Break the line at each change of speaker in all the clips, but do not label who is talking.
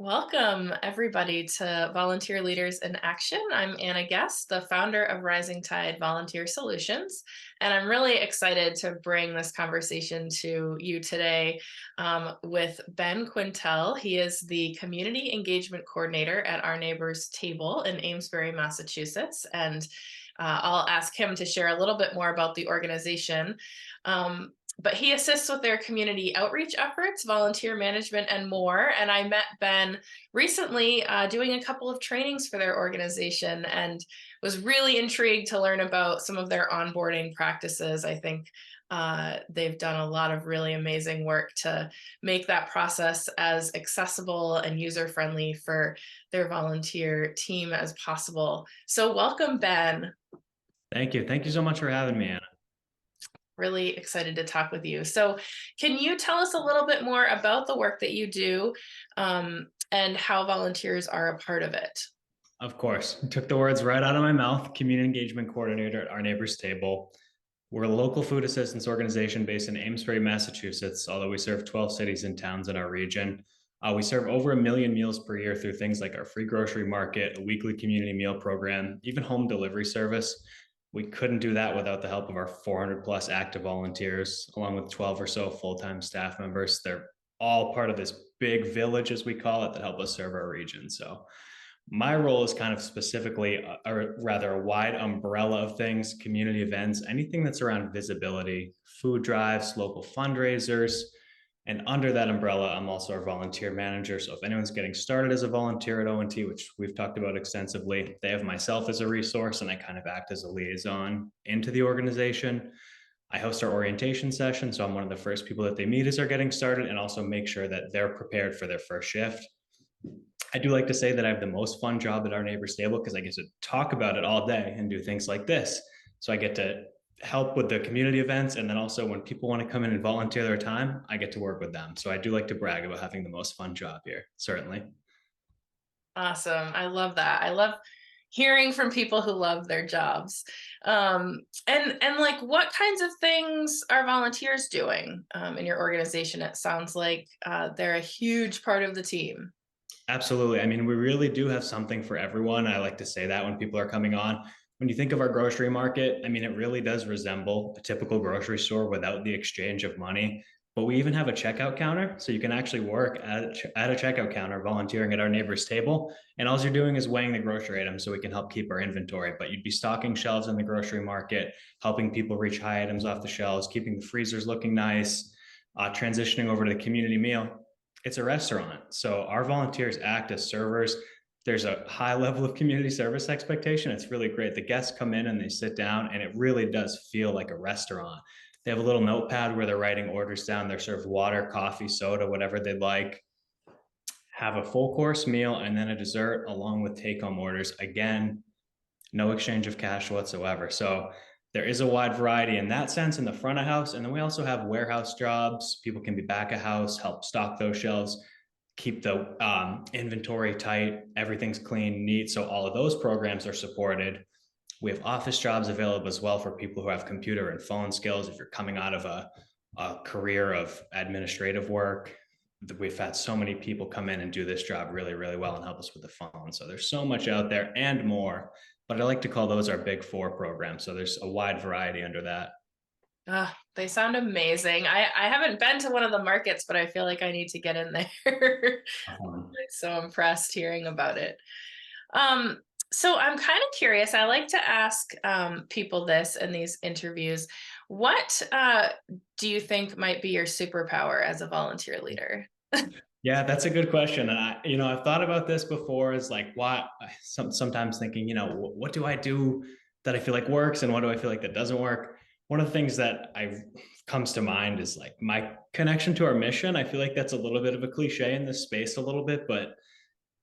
Welcome, everybody, to Volunteer Leaders in Action. I'm Anna Guest, the founder of Rising Tide Volunteer Solutions, and I'm really excited to bring this conversation to you today with Ben Quintal. He is the Community Engagement Coordinator at Our Neighbors Table in Amesbury, Massachusetts, and I'll ask him to share a little bit more about the organization. But he assists with their community outreach efforts, volunteer management, and more. And I met Ben recently doing a couple of trainings for their organization and was really intrigued to learn about some of their onboarding practices. I think they've done a lot of really amazing work to make that process as accessible and user-friendly for their volunteer team as possible. So welcome, Ben.
Thank you. Thank you so much for having me, Anna.
Really excited to talk with you. So can you tell us a little bit more about the work that you do and how volunteers are a part of it?
Of course. You took the words right out of my mouth. Community Engagement Coordinator at Our Neighbors Table. We're a local food assistance organization based in Amesbury, Massachusetts, although we serve 12 cities and towns in our region. We serve over 1 million meals per year through things like our free grocery market, a weekly community meal program, even home delivery service. We couldn't do that without the help of our 400 plus active volunteers, along with 12 or so full-time staff members. They're all part of this big village, as we call it, that help us serve our region. So my role is kind of specifically, or rather a wide umbrella of things, community events, anything that's around visibility, food drives, local fundraisers. And under that umbrella, I'm also our volunteer manager. So if anyone's getting started as a volunteer at ONT, which we've talked about extensively, they have myself as a resource, and I kind of act as a liaison into the organization. I host our orientation session, so I'm one of the first people that they meet as they're getting started, and also make sure that they're prepared for their first shift. I do like to say that I have the most fun job at Our Neighbors Table because I get to talk about it all day and do things like this. So I get to help with the community events. And then also when people want to come in and volunteer their time, I get to work with them. So I do like to brag about having the most fun job here, certainly.
Awesome. I love that. I love hearing from people who love their jobs. And like, what kinds of things are volunteers doing in your organization? It sounds like they're a huge part of the team.
Absolutely. I mean, we really do have something for everyone. I like to say that when people are coming on. When you think of our grocery market, I mean, it really does resemble a typical grocery store without the exchange of money. But we even have a checkout counter. So you can actually work at a checkout counter volunteering at Our Neighbors Table. And all you're doing is weighing the grocery items so we can help keep our inventory. But you'd be stocking shelves in the grocery market, helping people reach high items off the shelves, keeping the freezers looking nice, transitioning over to the community meal. It's a restaurant. So our volunteers act as servers. There's a high level of community service expectation. It's really great. The guests come in and they sit down, and it really does feel like a restaurant. They have a little notepad where they're writing orders down. They're served water, coffee, soda, whatever they'd like. Have a full course meal and then a dessert along with take home orders. Again, no exchange of cash whatsoever. So there is a wide variety in that sense in the front of house. And then we also have warehouse jobs. People can be back of house, help stock those shelves, keep the inventory tight, everything's clean, neat. So all of those programs are supported. We have office jobs available as well for people who have computer and phone skills. If you're coming out of a career of administrative work, we've had so many people come in and do this job really, really well and help us with the phone. So there's so much out there and more, but I like to call those our big four programs. So there's a wide variety under that.
They sound amazing. I haven't been to one of the markets, but I feel like I need to get in there. So impressed hearing about it. So I'm kind of curious. I like to ask people this in these interviews. What do you think might be your superpower as a volunteer leader?
Yeah, that's a good question. And I've thought about this before is like, sometimes thinking, what do I do that I feel like works and what do I feel like that doesn't work? One of the things that comes to mind is like my connection to our mission. I feel like that's a little bit of a cliche in this space a little bit, but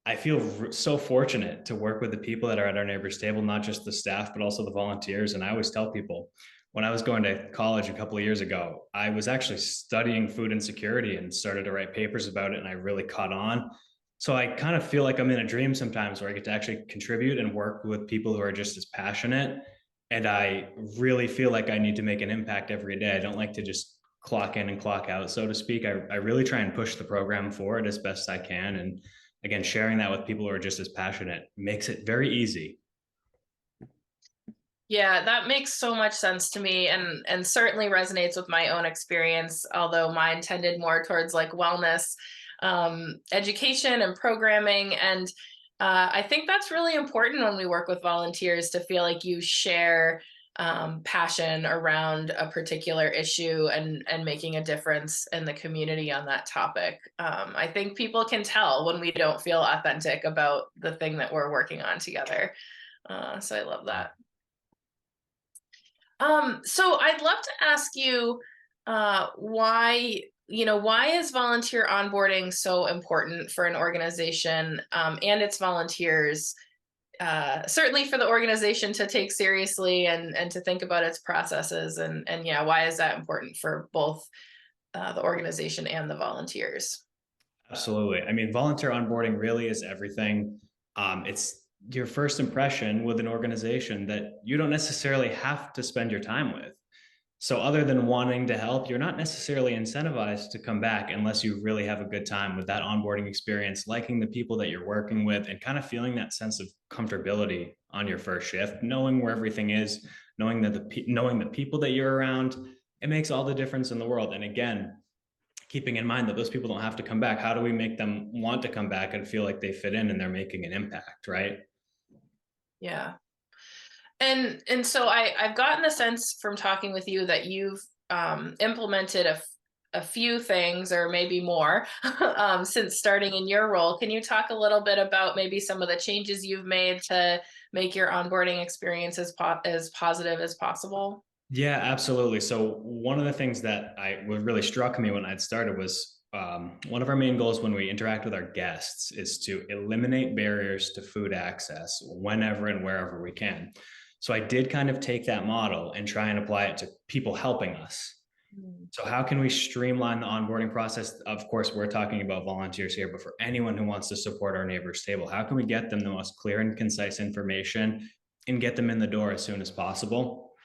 I feel so fortunate to work with the people that are at Our Neighbors Table, not just the staff, but also the volunteers. And I always tell people, when I was going to college a couple of years ago, I was actually studying food insecurity and started to write papers about it. And I really caught on. So I kind of feel like I'm in a dream sometimes where I get to actually contribute and work with people who are just as passionate. And I really feel like I need to make an impact every day. I don't like to just clock in and clock out, so to speak. I really try and push the program forward as best I can. And again, sharing that with people who are just as passionate makes it very easy.
Yeah, that makes so much sense to me, and certainly resonates with my own experience, although mine tended more towards like wellness, education and programming. And I think that's really important when we work with volunteers to feel like you share passion around a particular issue and making a difference in the community on that topic. I think people can tell when we don't feel authentic about the thing that we're working on together. So I love that. So I'd love to ask you why is volunteer onboarding so important for an organization and its volunteers? Certainly for the organization to take seriously and to think about its processes, and yeah, why is that important for both the organization and the volunteers?
Absolutely. I mean, volunteer onboarding really is everything. It's your first impression with an organization that you don't necessarily have to spend your time with. So, other than wanting to help, you're not necessarily incentivized to come back unless you really have a good time with that onboarding experience, liking the people that you're working with, and kind of feeling that sense of comfortability on your first shift, knowing where everything is, knowing the people that you're around. It makes all the difference in the world. And again, keeping in mind that those people don't have to come back. How do we make them want to come back and feel like they fit in and they're making an impact, right?
Yeah. And so I've gotten the sense from talking with you that you've implemented a few things or maybe more since starting in your role. Can you talk a little bit about maybe some of the changes you've made to make your onboarding experience as positive as possible?
Yeah, absolutely. So one of the things that what really struck me when I'd started was one of our main goals when we interact with our guests is to eliminate barriers to food access whenever and wherever we can. So I did kind of take that model and try and apply it to people helping us.
Mm.
So how can we streamline the onboarding process? Of course, we're talking about volunteers here, but for anyone who wants to support our neighbor's table, how can we get them the most clear and concise information and get them in the door as soon as possible?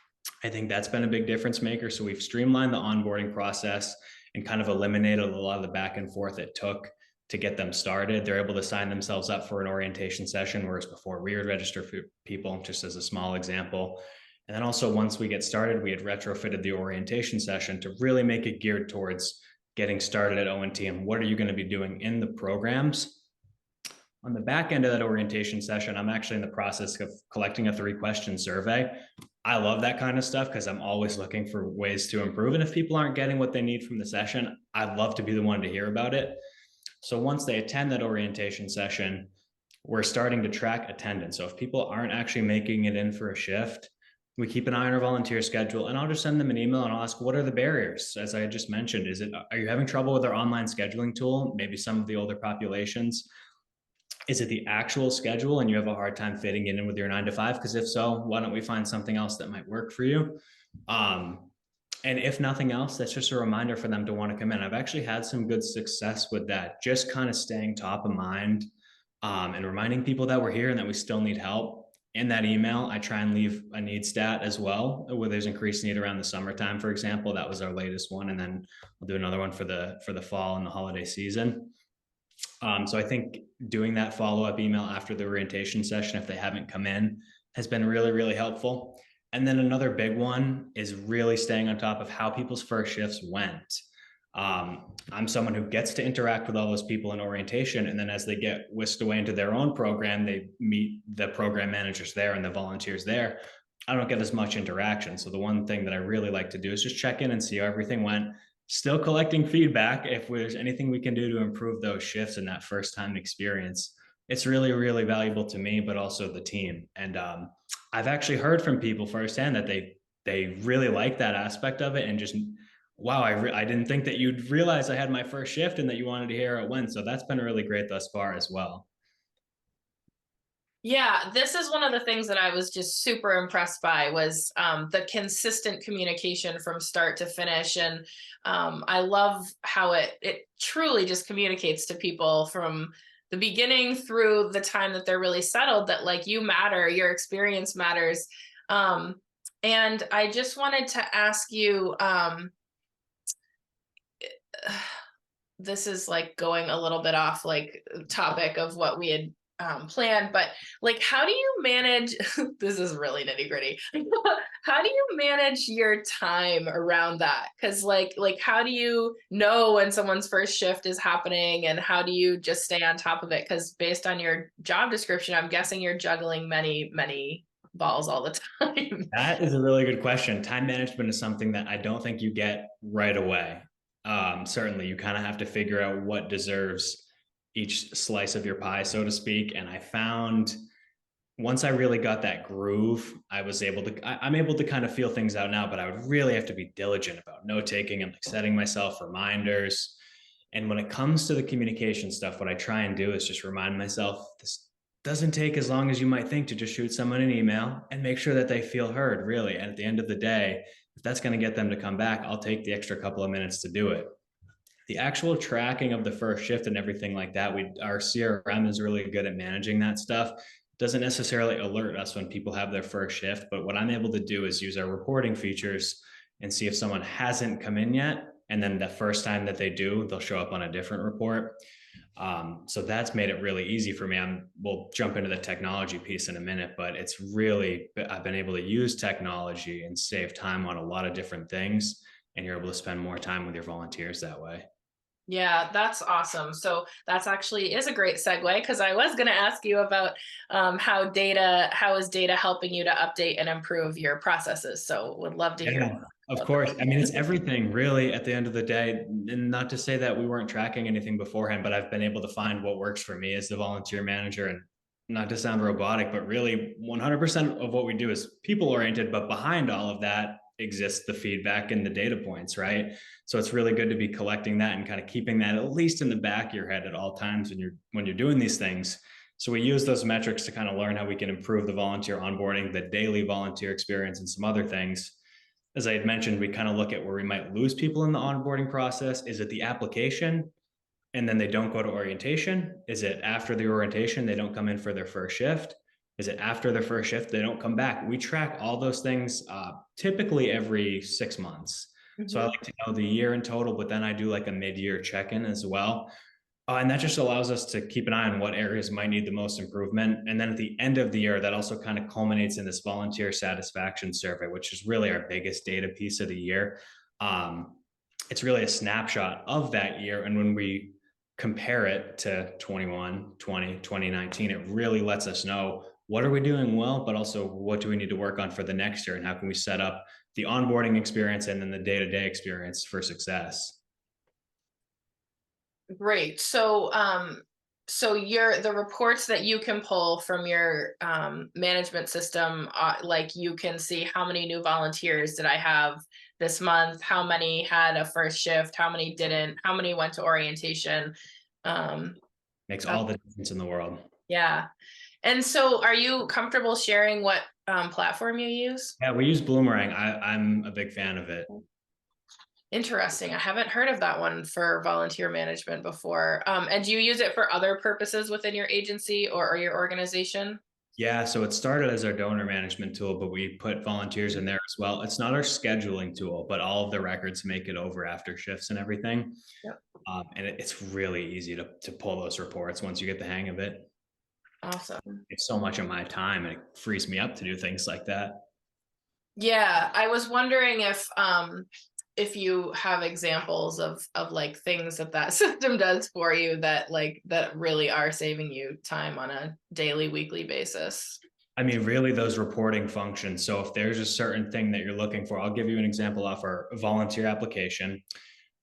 I think that's been a big difference maker. So we've streamlined the onboarding process and kind of eliminated a lot of the back and forth it took to get them started. They're able to sign themselves up for an orientation session, whereas before we would register for people, just as a small example. And then also, once we get started, we had retrofitted the orientation session to really make it geared towards getting started at ONT and what are you going to be doing in the programs. On the back end of that orientation session, I'm actually in the process of collecting a 3-question survey. I love that kind of stuff because I'm always looking for ways to improve. And if people aren't getting what they need from the session, I'd love to be the one to hear about it. So once they attend that orientation session, we're starting to track attendance. So if people aren't actually making it in for a shift, we keep an eye on our volunteer schedule, and I'll just send them an email and I'll ask, what are the barriers? As I just mentioned, are you having trouble with our online scheduling tool? Maybe some of the older populations. Is it the actual schedule and you have a hard time fitting it in with your 9 to 5? Because if so, why don't we find something else that might work for you? Um, and if nothing else, that's just a reminder for them to want to come in. I've actually had some good success with that, just kind of staying top of mind and reminding people that we're here and that we still need help. In that email, I try and leave a need stat as well, where there's increased need around the summertime, for example. That was our latest one, and then I'll do another one for the fall and the holiday season. So I think doing that follow-up email after the orientation session, if they haven't come in, has been really, really helpful. And then another big one is really staying on top of how people's first shifts went. I'm someone who gets to interact with all those people in orientation. And then as they get whisked away into their own program, they meet the program managers there and the volunteers there. I don't get as much interaction. So the one thing that I really like to do is just check in and see how everything went. Still collecting feedback if there's anything we can do to improve those shifts in that first time experience. It's really, really valuable to me, but also the team. And I've actually heard from people firsthand that they really like that aspect of it and just wow, I didn't think that you'd realize I had my first shift and that you wanted to hear how it went. So that's been really great thus far as well.
Yeah, this is one of the things that I was just super impressed by was the consistent communication from start to finish, and I love how it truly just communicates to people from the beginning through the time that they're really settled that like you matter, your experience matters, and I just wanted to ask you this is like going a little bit off like topic of what we had planned, but like, how do you manage? This is really nitty gritty. How do you manage your time around that? Because how do you know when someone's first shift is happening, and how do you just stay on top of it? Because based on your job description, I'm guessing you're juggling many balls all the time.
That is a really good question. Time management is something that I don't think you get right away. Certainly, you kind of have to figure out what deserves each slice of your pie, so to speak. And I found once I really got that groove, I'm able to kind of feel things out now, but I would really have to be diligent about note taking and like setting myself reminders. And when it comes to the communication stuff, what I try and do is just remind myself this doesn't take as long as you might think to just shoot someone an email and make sure that they feel heard, really. And at the end of the day, if that's going to get them to come back, I'll take the extra couple of minutes to do it. The actual tracking of the first shift and everything like that, our CRM is really good at managing that stuff. It doesn't necessarily alert us when people have their first shift, but what I'm able to do is use our reporting features and see if someone hasn't come in yet. And then the first time that they do, they'll show up on a different report. So that's made it really easy for me. We'll jump into the technology piece in a minute, but I've been able to use technology and save time on a lot of different things. And you're able to spend more time with your volunteers that way.
Yeah, that's awesome. So that's actually is a great segue, because I was going to ask you about how is data helping you to update and improve your processes. So would love to hear
Yeah,
more
of
about
course. I mean, it's
that.
everything really at the end of the day. And not to say that we weren't tracking anything beforehand, but I've been able to find what works for me as the volunteer manager. And not to sound robotic, but really 100% of what we do is people oriented. But behind all of that exists the feedback and the data points, right? So it's really good to be collecting that and kind of keeping that at least in the back of your head at all times when you're doing these things. So we use those metrics to kind of learn how we can improve the volunteer onboarding, the daily volunteer experience, and some other things. As I had mentioned, we kind of look at where we might lose people in the onboarding process. Is it the application and then they don't go to orientation? Is it after the orientation, they don't come in for their first shift? Is it after their first shift, they don't come back? We track all those things typically every 6 months. So I
Mhm.
like to know the year in total, but then I do like a mid-year check-in as well. And that just allows us to keep an eye on what areas might need the most improvement. And then at the end of the year, that also kind of culminates in this volunteer satisfaction survey, which is really our biggest data piece of the year. Um, it's really a snapshot of that year. And when we compare it to 21, 20, 2019, it really lets us know what are we doing well, but also what do we need to work on for the next year, and how can we set up the onboarding experience and then the day-to-day experience for success.
Great. So the reports that you can pull from your management system, like you can see how many new volunteers did I have this month, how many had a first shift, how many didn't, how many went to orientation. Um,
Makes
that-
all the difference in the world.
yeah. And so, are you comfortable sharing what platform you use?
Yeah, we use Bloomerang. I'm a big fan of it.
Interesting. I haven't heard of that one for volunteer management before. And do you use it for other purposes within your agency or your organization?
Yeah, so it started as our donor management tool, but we put volunteers in there as well. It's not our scheduling tool, but all of the records make it over after shifts and everything.
Yep.
And it's really easy to pull those reports once you get the hang of it.
Awesome.
It's so much of my time and it frees me up to do things like that.
Yeah, I was wondering if you have examples of like things that system does for you that that really are saving you time on a daily, weekly basis.
I mean, really, those reporting functions. So if there's a certain thing that you're looking for, I'll give you an example off our volunteer application.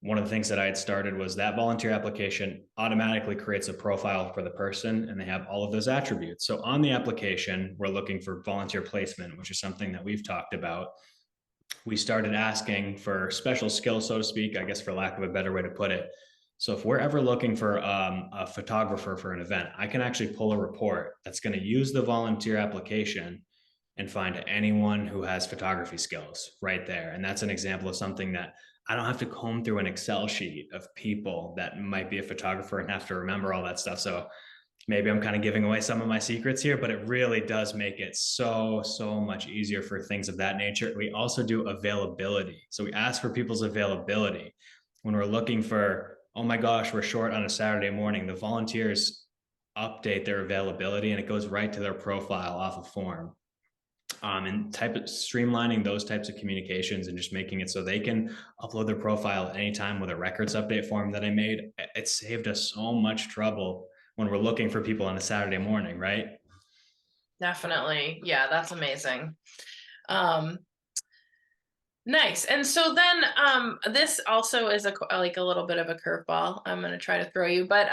One of the things that I had started was that volunteer application automatically creates a profile for the person and they have all of those attributes. So on the application, we're looking for volunteer placement, which is something that we've talked about. We started asking for special skills, so to speak, I guess, for lack of a better way to put it. So if we're ever looking for a photographer for an event, I can actually pull a report that's going to use the volunteer application and find anyone who has photography skills right there. And that's an example of something that I don't have to comb through an Excel sheet of people that might be a photographer and have to remember all that stuff. So maybe I'm kind of giving away some of my secrets here, but it really does make it so much easier for things of that nature. We also do availability. So we ask for people's availability when we're looking for oh my gosh, we're short on a Saturday morning, the volunteers update their availability and it goes right to their profile off a form. And type of streamlining those types of communications and just making it so they can upload their profile at any time with a records update form that I made. It saved us so much trouble when we're looking for people on a Saturday morning, right?
Definitely. Yeah, that's amazing. Um, nice. And so then this also is like a little bit of a curveball I'm going to try to throw you, but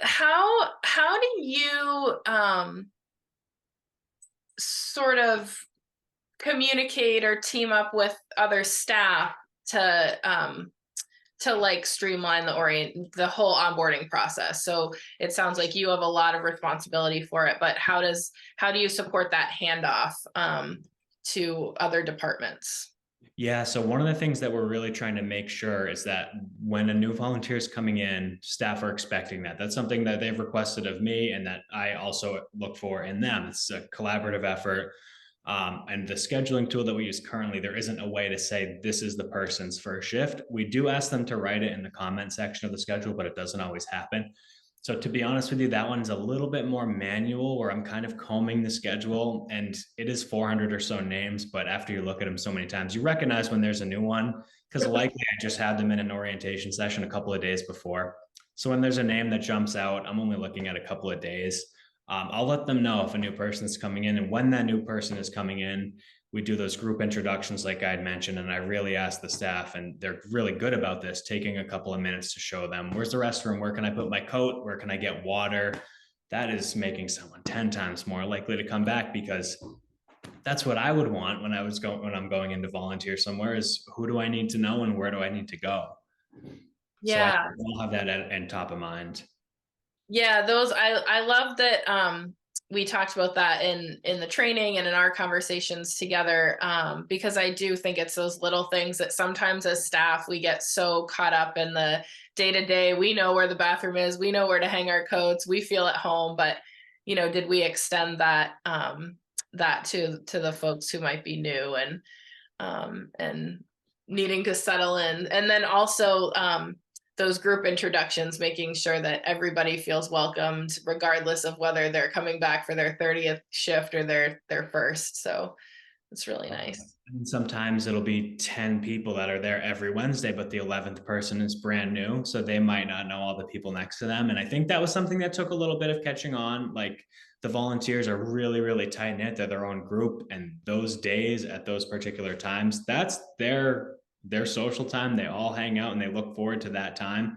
how do you sort of communicate or team up with other staff to like streamline the whole onboarding process? So it sounds like you have a lot of responsibility for it, but how do you support that handoff to other departments?
Yeah, so one of the things that we're really trying to make sure is that when a new volunteer is coming in, staff are expecting that. That's something that they've requested of me and that I also look for in them. It's a collaborative effort. And the scheduling tool that we use currently, there isn't a way to say this is the person's first shift. We do ask them to write it in the comment section of the schedule, but it doesn't always happen. So to be honest with you, that one's a little bit more manual where I'm kind of combing the schedule and it is 400 or so names. But after you look at them so many times, you recognize when there's a new one because likely I just had them in an orientation session a couple of days before. So when there's a name that jumps out, I'm only looking at a couple of days. I'll let them know if a new person is coming in. And when that new person is coming in, we do those group introductions like I had mentioned. And I really ask the staff, and they're really good about this, taking a couple of minutes to show them where's the restroom, where can I put my coat, where can I get water. That is making someone 10 times more likely to come back, because that's what I would want when I'm going in to volunteer somewhere, is who do I need to know and where do I need to go. So I
Yeah.
will have that at top of mind.
Yeah, those I love that we talked about that in the training and in our conversations together, because I do think it's those little things that sometimes as staff we get so caught up in the day to day. We know where the bathroom is, we know where to hang our coats, we feel at home, but did we extend that to the folks who might be new and needing to settle in, and then also those group introductions, making sure that everybody feels welcomed, regardless of whether they're coming back for their 30th shift or their first. So it's really nice.
And sometimes it'll be 10 people that are there every Wednesday, but the 11th person is brand new. So they might not know all the people next to them. And I think that was something that took a little bit of catching on. Like, the volunteers are really, really tight knit. They're their own group. And those days at those particular times, that's their social time. They all hang out and they look forward to that time.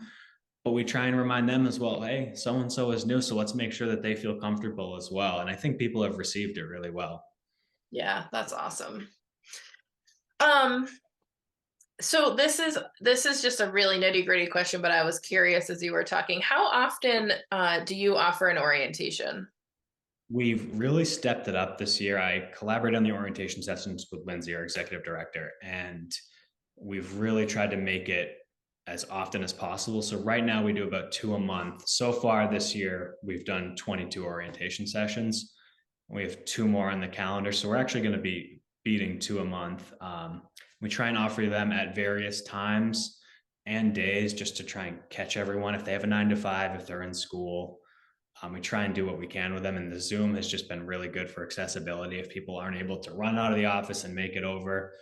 But we try and remind them as well, hey, so and so is new. So let's make sure that they feel comfortable as well. And I think people have received it really well.
Yeah, that's awesome. Um, so this is just a really nitty-gritty question, but I was curious as you were talking, how often do you offer an orientation?
We've really stepped it up this year. I collaborate on the orientation sessions with Lindsay, our executive director, and we've really tried to make it as often as possible. So right now we do about 2 a month. So far this year, we've done 22 orientation sessions. We have 2 more on the calendar. So we're actually going to be beating 2 a month. We try and offer them at various times and days just to try and catch everyone. If they have a 9 to 5, if they're in school, we try and do what we can with them. And the Zoom has just been really good for accessibility. If people aren't able to run out of the office and make it over,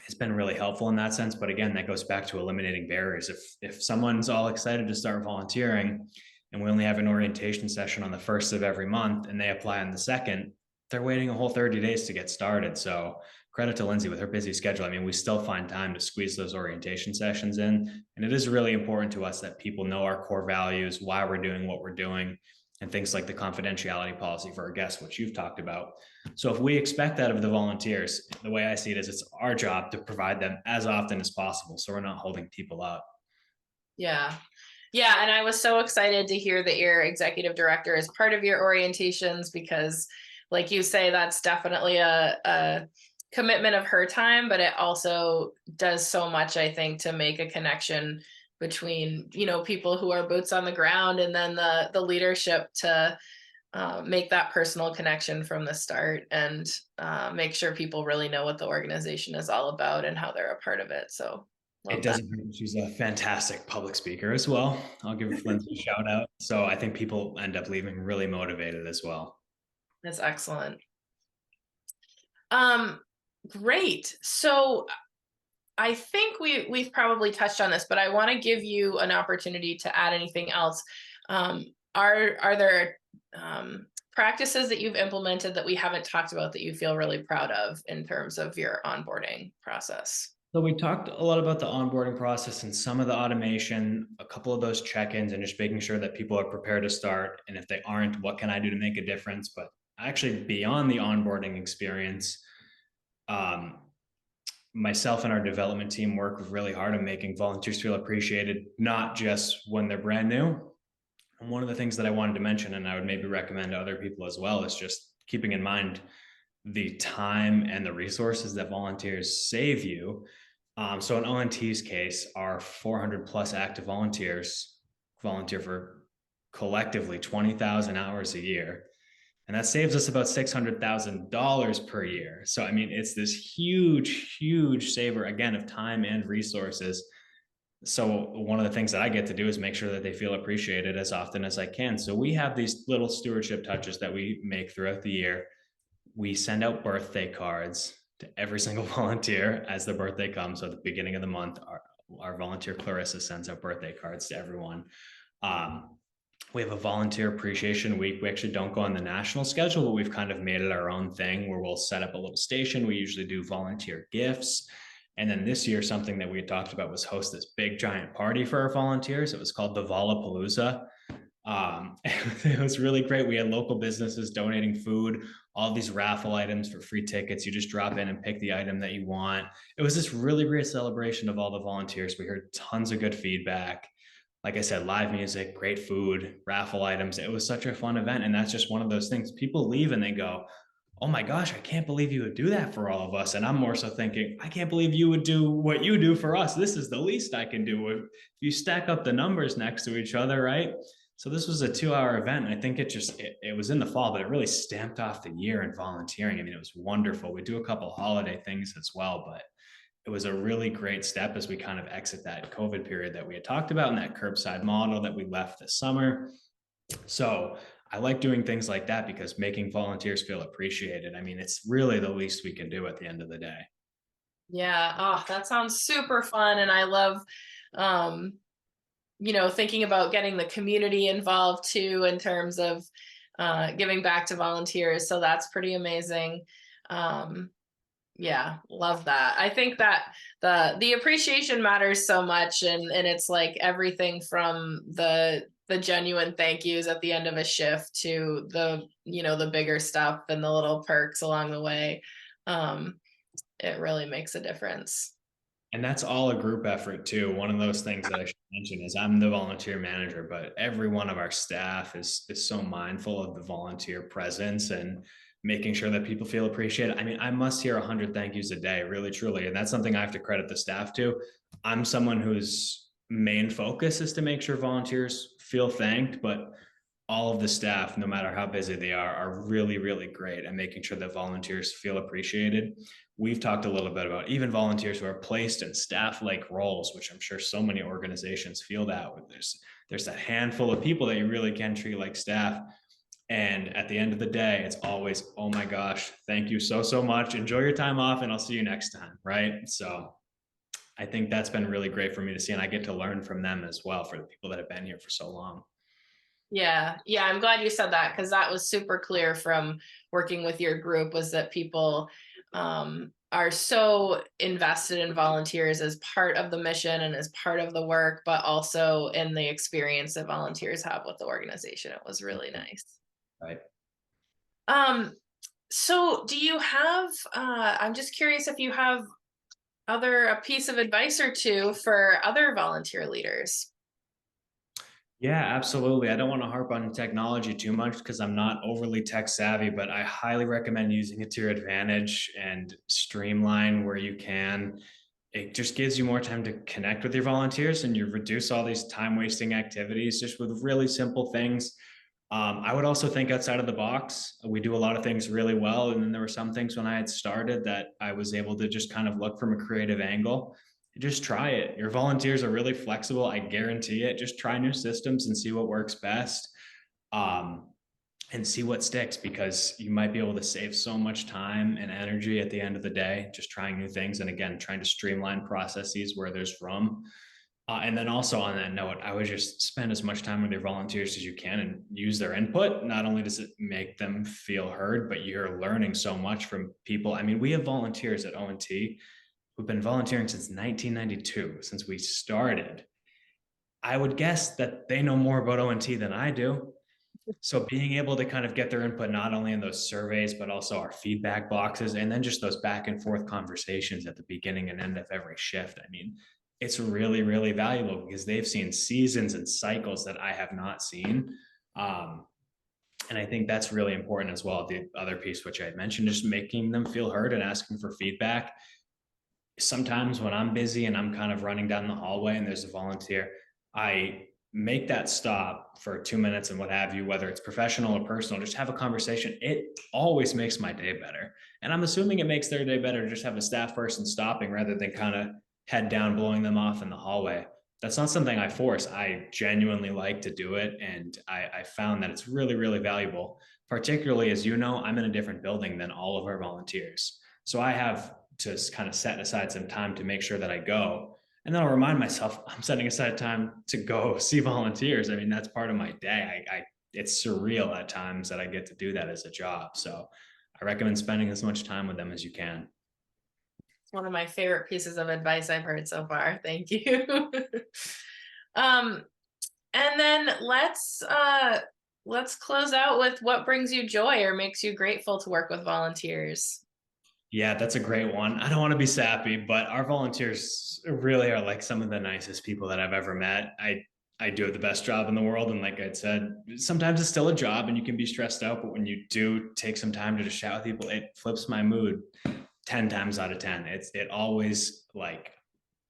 it's been really helpful in that sense. But again, that goes back to eliminating barriers. If someone's all excited to start volunteering and we only have an orientation session on the first of every month and they apply on the second, they're waiting a whole 30 days to get started. So credit to Lindsay with her busy schedule. I mean, we still find time to squeeze those orientation sessions in. And it is really important to us that people know our core values, why we're doing what we're doing, and things like the confidentiality policy for our guests, which you've talked about. So if we expect that of the volunteers, the way I see it is it's our job to provide them as often as possible. So we're not holding people up.
Yeah. Yeah. And I was so excited to hear that your executive director is part of your orientations, because like you say, that's definitely a commitment of her time, but it also does so much, I think, to make a connection between, people who are boots on the ground and then the leadership to make that personal connection from the start, and make sure people really know what the organization is all about and how they're a part of it. So
It
Love that.
doesn't hurt. She's a fantastic public speaker as well. I'll give Lindsay a shout out. So I think people end up leaving really motivated as well.
That's excellent. Um, Great. So I think we've probably touched on this, but I want to give you an opportunity to add anything else. Um, are there practices that you've implemented that we haven't talked about that you feel really proud of in terms of your onboarding process?
So we talked a lot about the onboarding process and some of the automation, a couple of those check-ins, and just making sure that people are prepared to start. And if they aren't, what can I do to make a difference? But actually, beyond the onboarding experience, um, myself and our development team work really hard on making volunteers feel appreciated, not just when they're brand new. And one of the things that I wanted to mention, and I would maybe recommend to other people as well, is just keeping in mind the time and the resources that volunteers save you. So in ONT's case, our 400 plus active volunteers volunteer for collectively 20,000 hours a year. And that saves us about $600,000 per year. So, I mean, it's this huge, huge saver, again, of time and resources. So, one of the things that I get to do is make sure that they feel appreciated as often as I can. So, we have these little stewardship touches that we make throughout the year. We send out birthday cards to every single volunteer as their birthday comes. So, at the beginning of the month, our volunteer Clarissa sends out birthday cards to everyone. We have a volunteer appreciation week. We actually don't go on the national schedule, but we've kind of made it our own thing where we'll set up a little station. We usually do volunteer gifts. And then this year, something that we had talked about was host this big giant party for our volunteers. It was called the Volapalooza. It was really great. We had local businesses donating food, all these raffle items for free tickets. You just drop in and pick the item that you want. It was this really great celebration of all the volunteers. We heard tons of good feedback. Like I said, live music, great food, raffle items. It was such a fun event. And that's just one of those things. People leave and they go, oh my gosh, I can't believe you would do that for all of us. And I'm more so thinking, I can't believe you would do what you do for us. This is the least I can do. If you stack up the numbers next to each other, right? So this was a 2-hour event. I think it was in the fall, but it really stamped off the year in volunteering. I mean, it was wonderful. We do a couple holiday things as well, but it was a really great step as we kind of exit that COVID period that we had talked about and that curbside model that we left this summer. So I like doing things like that because making volunteers feel appreciated. I mean, it's really the least we can do at the end of the day.
Yeah. Oh, that sounds super fun. And I love, um, thinking about getting the community involved too in terms of giving back to volunteers. So that's pretty amazing. Um, yeah, love that. I think that the appreciation matters so much, and it's like everything from the genuine thank yous at the end of a shift to the bigger stuff and the little perks along the way. It really makes a difference.
And that's all a group effort too. One of those things that I should mention is I'm the volunteer manager, but every one of our staff is so mindful of the volunteer presence and making sure that people feel appreciated. I mean, I must hear 100 thank yous a day, really, truly. And that's something I have to credit the staff to. I'm someone whose main focus is to make sure volunteers feel thanked, but all of the staff, no matter how busy they are really, really great at making sure that volunteers feel appreciated. We've talked a little bit about even volunteers who are placed in staff-like roles, which I'm sure so many organizations feel that. There's a handful of people that you really can treat like staff. And at the end of the day, it's always, oh my gosh, thank you so, so much. Enjoy your time off and I'll see you next time. Right. So I think that's been really great for me to see. And I get to learn from them as well for the people that have been here for so long.
Yeah. Yeah. I'm glad you said that because that was super clear from working with your group was that people are so invested in volunteers as part of the mission and as part of the work, but also in the experience that volunteers have with the organization. It was really nice.
Right.
So do you have, I'm just curious if you have a piece of advice or two for other volunteer leaders.
Yeah, absolutely. I don't want to harp on technology too much because I'm not overly tech savvy, but I highly recommend using it to your advantage and streamline where you can. It just gives you more time to connect with your volunteers and you reduce all these time wasting activities just with really simple things. I would also think outside of the box. We do a lot of things really well. And then there were some things when I had started that I was able to just kind of look from a creative angle just try it. Your volunteers are really flexible. I guarantee it. Just try new systems and see what works best. Um, and see what sticks, because you might be able to save so much time and energy at the end of the day just trying new things, and again trying to streamline processes where there's room. And then also on that note, I would just spend as much time with your volunteers as you can and use their input. Not only does it make them feel heard, but you're learning so much from people. I mean, we have volunteers at ONT who've been volunteering since 1992, since we started. I would guess that they know more about ONT than I do. So being able to kind of get their input not only in those surveys, but also our feedback boxes, and then just those back and forth conversations at the beginning and end of every shift. I mean, it's really, really valuable because they've seen seasons and cycles that I have not seen. Um, and I think that's really important as well. The other piece, which I had mentioned, just making them feel heard and asking for feedback. Sometimes when I'm busy and I'm kind of running down the hallway and there's a volunteer, I make that stop for 2 minutes and what have you, whether it's professional or personal, just have a conversation. It always makes my day better. And I'm assuming it makes their day better to just have a staff person stopping rather than kind of head down, blowing them off in the hallway. That's not something I force. I genuinely like to do it. And I found that it's really, really valuable, particularly as you know, I'm in a different building than all of our volunteers. So I have to kind of set aside some time to make sure that I go. And then I'll remind myself I'm setting aside time to go see volunteers. I mean, that's part of my day. It's surreal at times that I get to do that as a job. So I recommend spending as much time with them as you can.
One of my favorite pieces of advice I've heard so far. Thank you. um, and then let's close out with what brings you joy or makes you grateful to work with volunteers.
Yeah, that's a great one. I don't want to be sappy, but our volunteers really are like some of the nicest people that I've ever met. I do have the best job in the world, and like I said, sometimes it's still a job and you can be stressed out, but when you do take some time to just chat with people, it flips my mood 10 times out of 10. It always, like,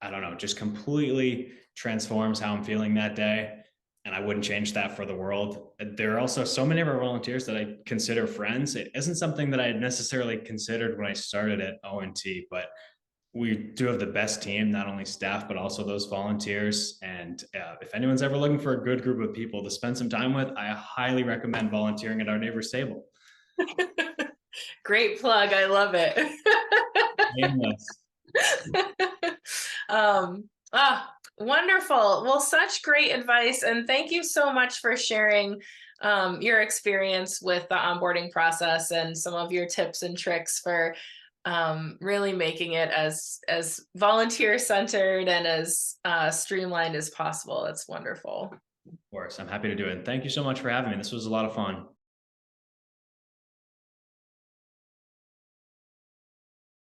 I don't know, just completely transforms how I'm feeling that day. And I wouldn't change that for the world. There are also so many of our volunteers that I consider friends. It isn't something that I had necessarily considered when I started at ONT, but we do have the best team, not only staff, but also those volunteers. And if anyone's ever looking for a good group of people to spend some time with, I highly recommend volunteering at our neighbor's table.
Great plug. I love it.
Nameless.
Wonderful. Well, such great advice. And thank you so much for sharing your experience with the onboarding process and some of your tips and tricks for really making it as volunteer centered and as streamlined as possible. It's wonderful.
Of course, I'm happy to do it. And thank you so much for having me. This was a lot of fun.